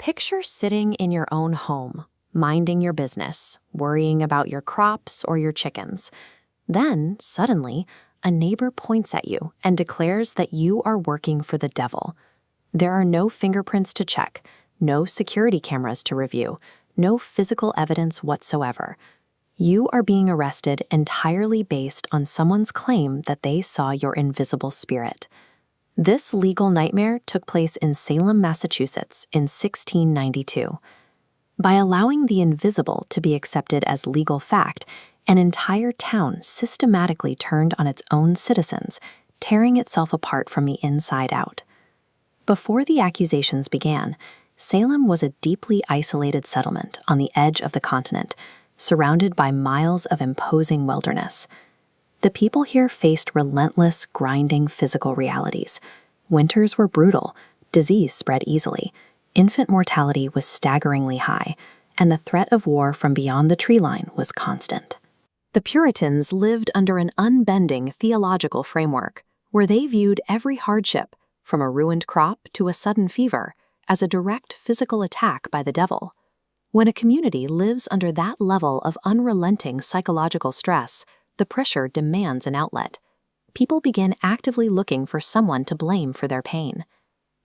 Picture sitting in your own home, minding your business, worrying about your crops or your chickens. Then, suddenly, a neighbor points at you and declares that you are working for the devil. There are no fingerprints to check, no security cameras to review, no physical evidence whatsoever. You are being arrested entirely based on someone's claim that they saw your invisible spirit. This legal nightmare took place in Salem, Massachusetts in 1692. By allowing the invisible to be accepted as legal fact, an entire town systematically turned on its own citizens, tearing itself apart from the inside out. Before the accusations began, Salem was a deeply isolated settlement on the edge of the continent, surrounded by miles of imposing wilderness. The people here faced relentless, grinding physical realities. Winters were brutal, disease spread easily, infant mortality was staggeringly high, and the threat of war from beyond the tree line was constant. The Puritans lived under an unbending theological framework, where they viewed every hardship, from a ruined crop to a sudden fever, as a direct physical attack by the devil. When a community lives under that level of unrelenting psychological stress, the pressure demands an outlet. People begin actively looking for someone to blame for their pain.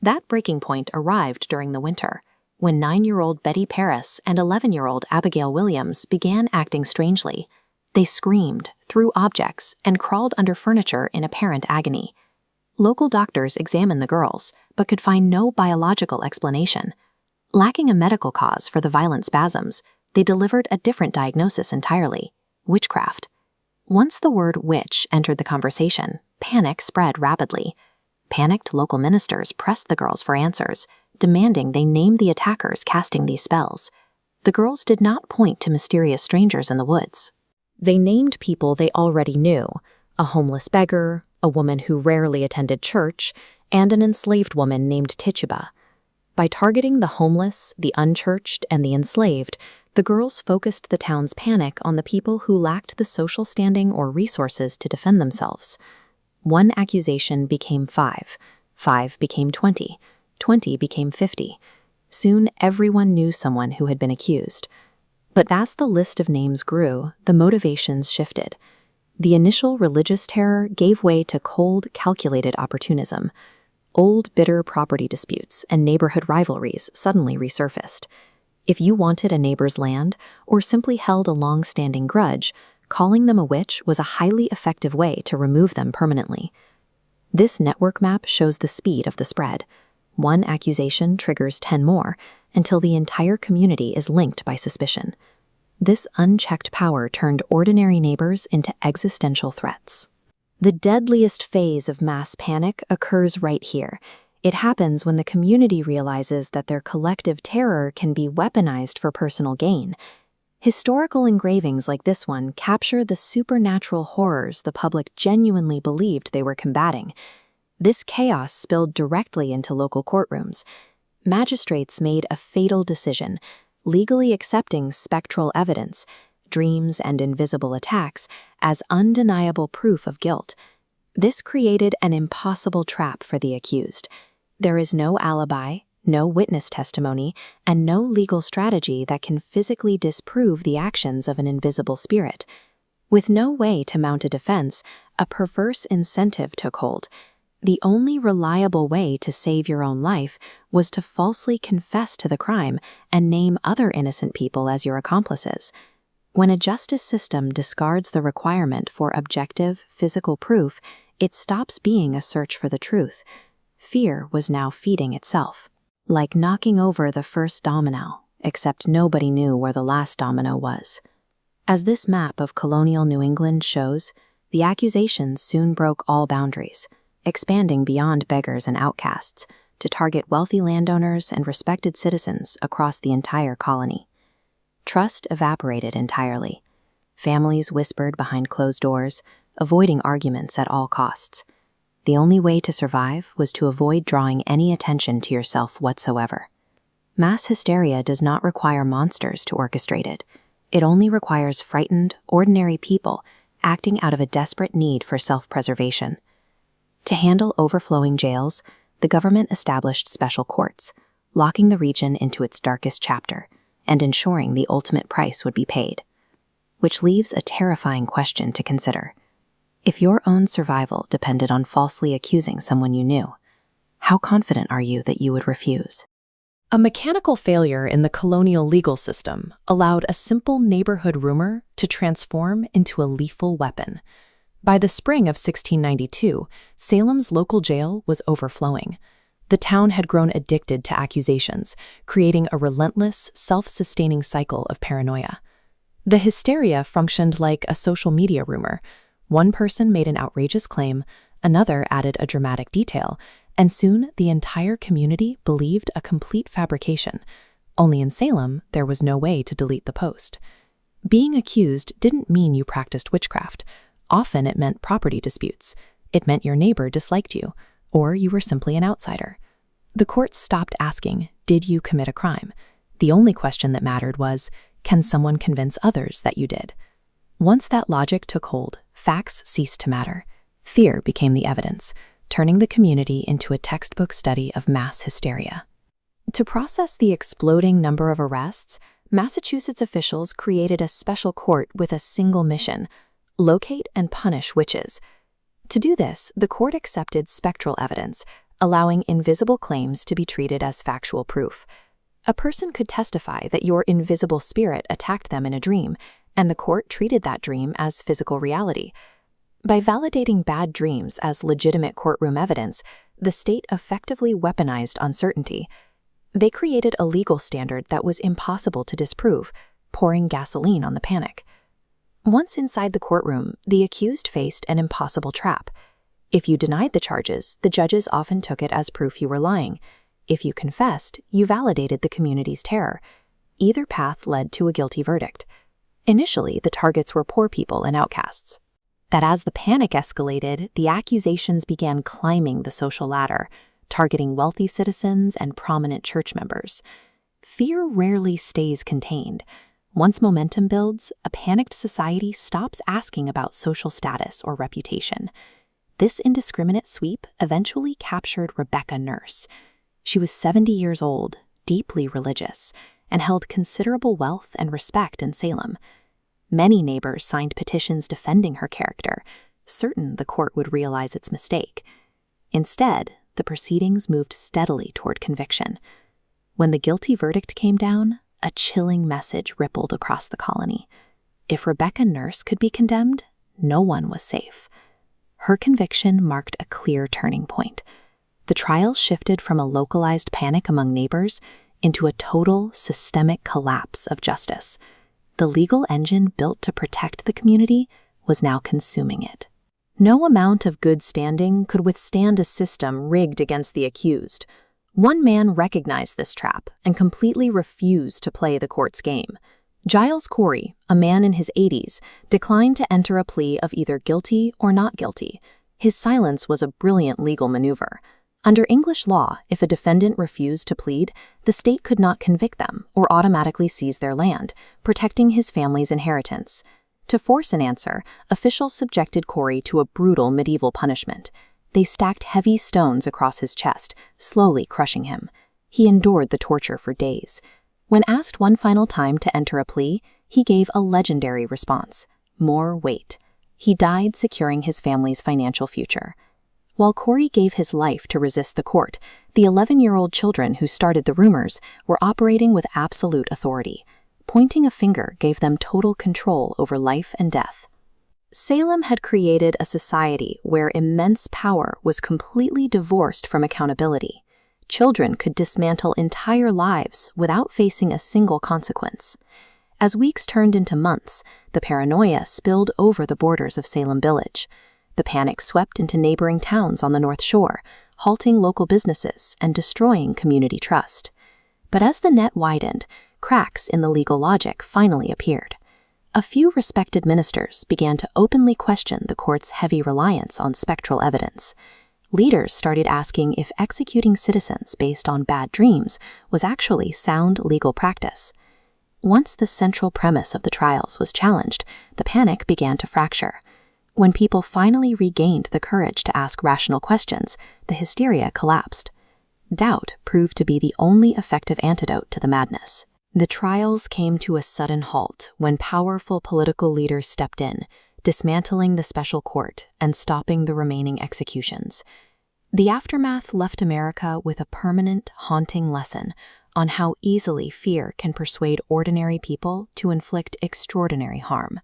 That breaking point arrived during the winter, when 9-year-old Betty Paris and 11-year-old Abigail Williams began acting strangely. They screamed, threw objects, and crawled under furniture in apparent agony. Local doctors examined the girls, but could find no biological explanation. Lacking a medical cause for the violent spasms, they delivered a different diagnosis entirely: witchcraft. Once the word witch entered the conversation, panic spread rapidly. Panicked local ministers pressed the girls for answers, demanding they name the attackers casting these spells. The girls did not point to mysterious strangers in the woods. They named people they already knew: a homeless beggar, a woman who rarely attended church, and an enslaved woman named Tituba. By targeting the homeless, the unchurched, and the enslaved, the girls focused the town's panic on the people who lacked the social standing or resources to defend themselves. One accusation became 5, 5 became 20, 20 became 50. Soon everyone knew someone who had been accused. But as the list of names grew, the motivations shifted. The initial religious terror gave way to cold, calculated opportunism. Old, bitter property disputes and neighborhood rivalries suddenly resurfaced. If you wanted a neighbor's land or simply held a long-standing grudge, calling them a witch was a highly effective way to remove them permanently. This network map shows the speed of the spread. One accusation triggers 10 more, until the entire community is linked by suspicion. This unchecked power turned ordinary neighbors into existential threats. The deadliest phase of mass panic occurs right here. It happens when the community realizes that their collective terror can be weaponized for personal gain. Historical engravings like this one capture the supernatural horrors the public genuinely believed they were combating. This chaos spilled directly into local courtrooms. Magistrates made a fatal decision, legally accepting spectral evidence, dreams and invisible attacks, as undeniable proof of guilt. This created an impossible trap for the accused. There is no alibi, no witness testimony, and no legal strategy that can physically disprove the actions of an invisible spirit. With no way to mount a defense, a perverse incentive took hold. The only reliable way to save your own life was to falsely confess to the crime and name other innocent people as your accomplices. When a justice system discards the requirement for objective, physical proof, it stops being a search for the truth. Fear was now feeding itself. Like knocking over the first domino, except nobody knew where the last domino was. As this map of colonial New England shows, the accusations soon broke all boundaries, expanding beyond beggars and outcasts to target wealthy landowners and respected citizens across the entire colony. Trust evaporated entirely. Families whispered behind closed doors, avoiding arguments at all costs. The only way to survive was to avoid drawing any attention to yourself whatsoever. Mass hysteria does not require monsters to orchestrate it. It only requires frightened, ordinary people acting out of a desperate need for self-preservation. To handle overflowing jails, the government established special courts, locking the region into its darkest chapter and ensuring the ultimate price would be paid. Which leaves a terrifying question to consider. If your own survival depended on falsely accusing someone you knew, how confident are you that you would refuse? A mechanical failure in the colonial legal system allowed a simple neighborhood rumor to transform into a lethal weapon. By the spring of 1692, Salem's local jail was overflowing. The town had grown addicted to accusations, creating a relentless, self-sustaining cycle of paranoia. The hysteria functioned like a social media rumor. One person made an outrageous claim, another added a dramatic detail, and soon the entire community believed a complete fabrication. Only in Salem, there was no way to delete the post. Being accused didn't mean you practiced witchcraft. Often it meant property disputes. It meant your neighbor disliked you, or you were simply an outsider. The courts stopped asking, did you commit a crime? The only question that mattered was, can someone convince others that you did? Once that logic took hold, facts ceased to matter. Fear became the evidence, turning the community into a textbook study of mass hysteria. To process the exploding number of arrests, Massachusetts officials created a special court with a single mission: locate and punish witches. To do this, the court accepted spectral evidence, allowing invisible claims to be treated as factual proof. A person could testify that your invisible spirit attacked them in a dream, and the court treated that dream as physical reality. By validating bad dreams as legitimate courtroom evidence, the state effectively weaponized uncertainty. They created a legal standard that was impossible to disprove, pouring gasoline on the panic. Once inside the courtroom, the accused faced an impossible trap. If you denied the charges, the judges often took it as proof you were lying. If you confessed, you validated the community's terror. Either path led to a guilty verdict. Initially, the targets were poor people and outcasts. That as the panic escalated, the accusations began climbing the social ladder, targeting wealthy citizens and prominent church members. Fear rarely stays contained. Once momentum builds, a panicked society stops asking about social status or reputation. This indiscriminate sweep eventually captured Rebecca Nurse. She was 70 years old, deeply religious, and held considerable wealth and respect in Salem. Many neighbors signed petitions defending her character, certain the court would realize its mistake. Instead, the proceedings moved steadily toward conviction. When the guilty verdict came down, a chilling message rippled across the colony. If Rebecca Nurse could be condemned, no one was safe. Her conviction marked a clear turning point. The trial shifted from a localized panic among neighbors into a total, systemic collapse of justice. The legal engine built to protect the community was now consuming it. No amount of good standing could withstand a system rigged against the accused. One man recognized this trap and completely refused to play the court's game. Giles Corey, a man in his 80s, declined to enter a plea of either guilty or not guilty. His silence was a brilliant legal maneuver. Under English law, if a defendant refused to plead, the state could not convict them or automatically seize their land, protecting his family's inheritance. To force an answer, officials subjected Corey to a brutal medieval punishment. They stacked heavy stones across his chest, slowly crushing him. He endured the torture for days. When asked one final time to enter a plea, he gave a legendary response: more weight. He died securing his family's financial future. While Corey gave his life to resist the court, the 11-year-old children who started the rumors were operating with absolute authority. Pointing a finger gave them total control over life and death. Salem had created a society where immense power was completely divorced from accountability. Children could dismantle entire lives without facing a single consequence. As weeks turned into months, the paranoia spilled over the borders of Salem Village. The panic swept into neighboring towns on the North Shore, halting local businesses and destroying community trust. But as the net widened, cracks in the legal logic finally appeared. A few respected ministers began to openly question the court's heavy reliance on spectral evidence. Leaders started asking if executing citizens based on bad dreams was actually sound legal practice. Once the central premise of the trials was challenged, the panic began to fracture. When people finally regained the courage to ask rational questions, the hysteria collapsed. Doubt proved to be the only effective antidote to the madness. The trials came to a sudden halt when powerful political leaders stepped in, dismantling the special court and stopping the remaining executions. The aftermath left America with a permanent, haunting lesson on how easily fear can persuade ordinary people to inflict extraordinary harm.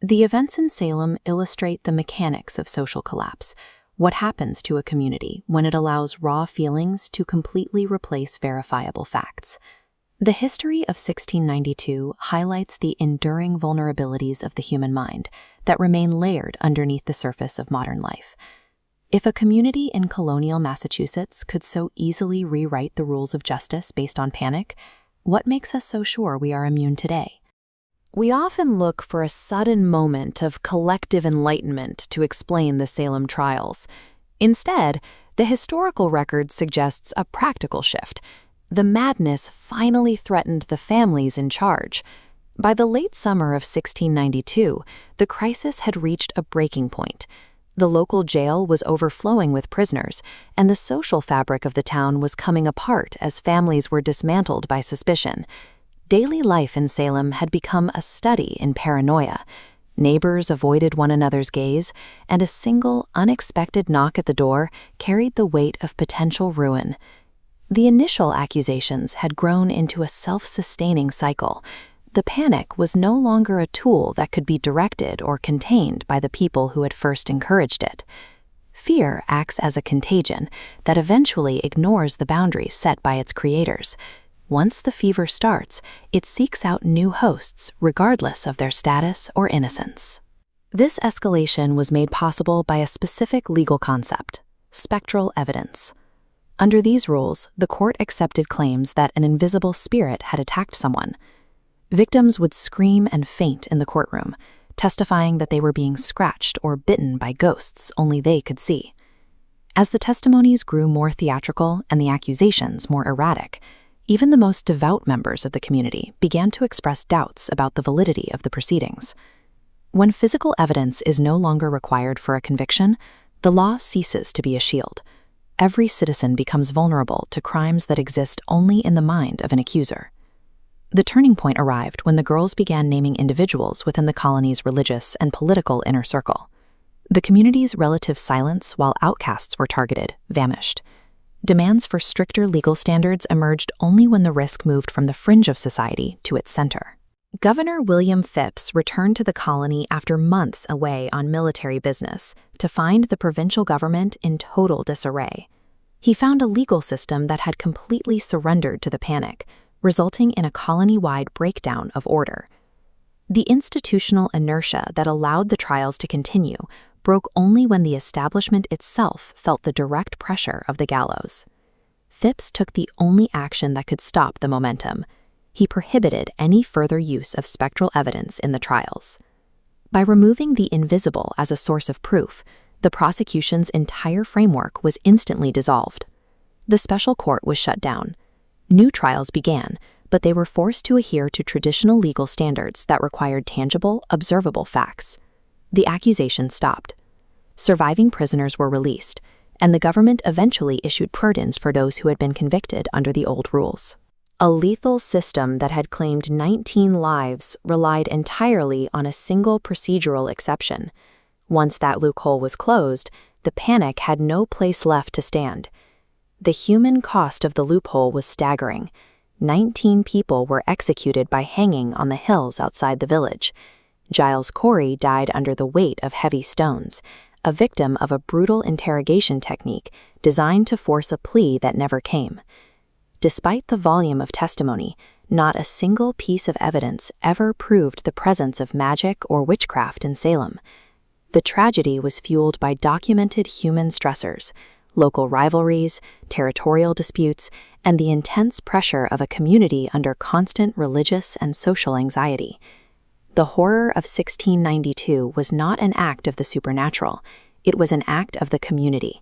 The events in Salem illustrate the mechanics of social collapse, what happens to a community when it allows raw feelings to completely replace verifiable facts. The history of 1692 highlights the enduring vulnerabilities of the human mind that remain layered underneath the surface of modern life. If a community in colonial Massachusetts could so easily rewrite the rules of justice based on panic, what makes us so sure we are immune today? We often look for a sudden moment of collective enlightenment to explain the Salem trials. Instead, the historical record suggests a practical shift. The madness finally threatened the families in charge. By the late summer of 1692, the crisis had reached a breaking point. The local jail was overflowing with prisoners, and the social fabric of the town was coming apart as families were dismantled by suspicion. Daily life in Salem had become a study in paranoia. Neighbors avoided one another's gaze, and a single, unexpected knock at the door carried the weight of potential ruin. The initial accusations had grown into a self-sustaining cycle. The panic was no longer a tool that could be directed or contained by the people who had first encouraged it. Fear acts as a contagion that eventually ignores the boundaries set by its creators. Once the fever starts, it seeks out new hosts, regardless of their status or innocence. This escalation was made possible by a specific legal concept: spectral evidence. Under these rules, the court accepted claims that an invisible spirit had attacked someone. Victims would scream and faint in the courtroom, testifying that they were being scratched or bitten by ghosts only they could see. As the testimonies grew more theatrical and the accusations more erratic, even the most devout members of the community began to express doubts about the validity of the proceedings. When physical evidence is no longer required for a conviction, the law ceases to be a shield. Every citizen becomes vulnerable to crimes that exist only in the mind of an accuser. The turning point arrived when the girls began naming individuals within the colony's religious and political inner circle. The community's relative silence while outcasts were targeted vanished. Demands for stricter legal standards emerged only when the risk moved from the fringe of society to its center. Governor William Phips returned to the colony after months away on military business to find the provincial government in total disarray. He found a legal system that had completely surrendered to the panic, resulting in a colony-wide breakdown of order. The institutional inertia that allowed the trials to continue broke only when the establishment itself felt the direct pressure of the gallows. Phips took the only action that could stop the momentum. He prohibited any further use of spectral evidence in the trials. By removing the invisible as a source of proof, the prosecution's entire framework was instantly dissolved. The special court was shut down. New trials began, but they were forced to adhere to traditional legal standards that required tangible, observable facts. The accusations stopped. Surviving prisoners were released, and the government eventually issued pardons for those who had been convicted under the old rules. A lethal system that had claimed 19 lives relied entirely on a single procedural exception. Once that loophole was closed, the panic had no place left to stand. The human cost of the loophole was staggering. 19 people were executed by hanging on the hills outside the village. Giles Corey died under the weight of heavy stones, a victim of a brutal interrogation technique designed to force a plea that never came. Despite the volume of testimony, not a single piece of evidence ever proved the presence of magic or witchcraft in Salem. The tragedy was fueled by documented human stressors, local rivalries, territorial disputes, and the intense pressure of a community under constant religious and social anxiety. The horror of 1692 was not an act of the supernatural, it was an act of the community,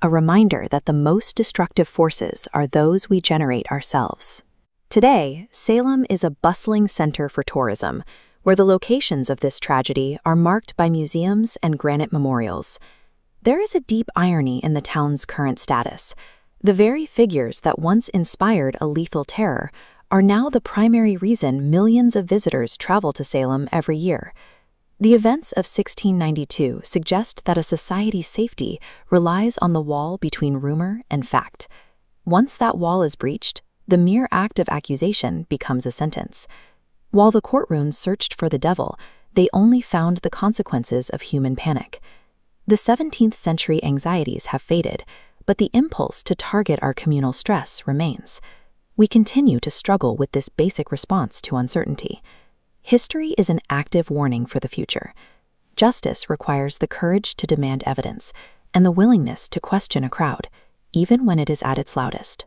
a reminder that the most destructive forces are those we generate ourselves. Today, Salem is a bustling center for tourism, where the locations of this tragedy are marked by museums and granite memorials. There is a deep irony in the town's current status. The very figures that once inspired a lethal terror are now the primary reason millions of visitors travel to Salem every year. The events of 1692 suggest that a society's safety relies on the wall between rumor and fact. Once that wall is breached, the mere act of accusation becomes a sentence. While the courtrooms searched for the devil, they only found the consequences of human panic. The 17th century anxieties have faded, but the impulse to target our communal stress remains. We continue to struggle with this basic response to uncertainty. History is an active warning for the future. Justice requires the courage to demand evidence and the willingness to question a crowd, even when it is at its loudest.